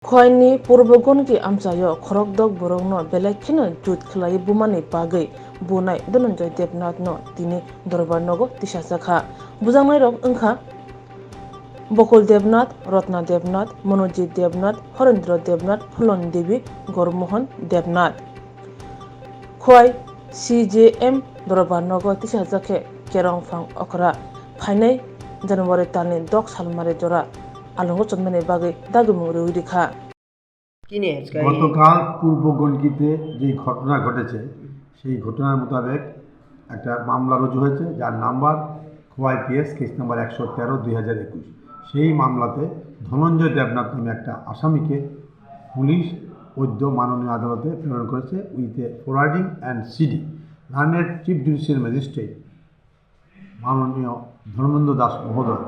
khowai Ganki Amchaio Khorok dog borongno belakino jut khlai bumani bagai bunai Dhananjay Debnath no tini dorbar nogo tisasakha bujangnai rok wngkha Bokol Debnath, Rotna Debnath, Monojit Debnath, Horendra Debnath, Phuloni Devi, Gormohon Debnath. Khowai CJM dorbar nogo tisasakhe kerongphang okra phainai January talni dog salmare jora Alongo chonmani bagai dagumung rewidikha গতকাল পূর্ব গণকিতে যে ঘটনা ঘটেছে সেই ঘটনার মোতাবেক একটা মামলা রুজু হয়েছে যার number Khowai PS case number 113/2021। সেই মামলাতে ধনঞ্জয় দেবনাথ নামে একটা আসামিকে পুলিশ অদ্য মাননীয় আদালতে প্রেরণ করেছে with a forwarding and CD. Learned chief judicial magistrate মাননীয় ধর্মেন্দ্র দাস মহোদয়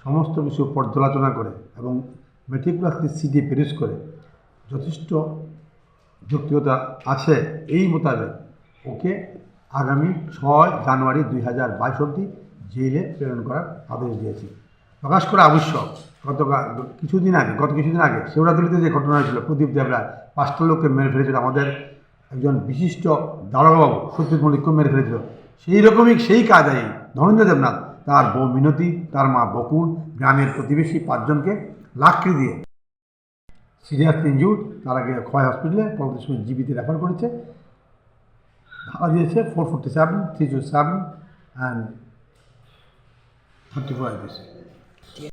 সমস্ত বিষয় পর্যালোচনা করে এবং মেটিকুলাসলি সিডি পেশ করে যথেষ্ট যৌক্তিকতা আছে এই মোতাবেক ওকে আগামী 6 জানুয়ারি 2022 অবধি জেলে প্রেরণ করার আদেশ দিয়েছি। প্রকাশ করা আবশ্যক গত কিছুদিন আগে শেওড়াতলিতে যে ঘটনা হয়েছিল প্রদীপ দেবরায় 5টা লোককে মেরে ফেলেছিল, আমাদের একজন বিশিষ্ট দারোগাবাবু সত্যজিৎ মল্লিককে মেরে ফেলেছিল, সেই রকমই সেই কাজে ধনঞ্জয় দেবনাথ তার বউ মিনতি, তার মা বকুল, গ্রামের প্রতিবেশী 5 জনকে লাকড়ি দিয়ে সিরিয়াসলি ইনজুর্ড, তার আগে খোয়াই হসপিটালে পরবর্তী সময় জিবিতে রেফার করেছে। ধারা দিয়েছে 447, 327 অ্যান্ড 34 IPC।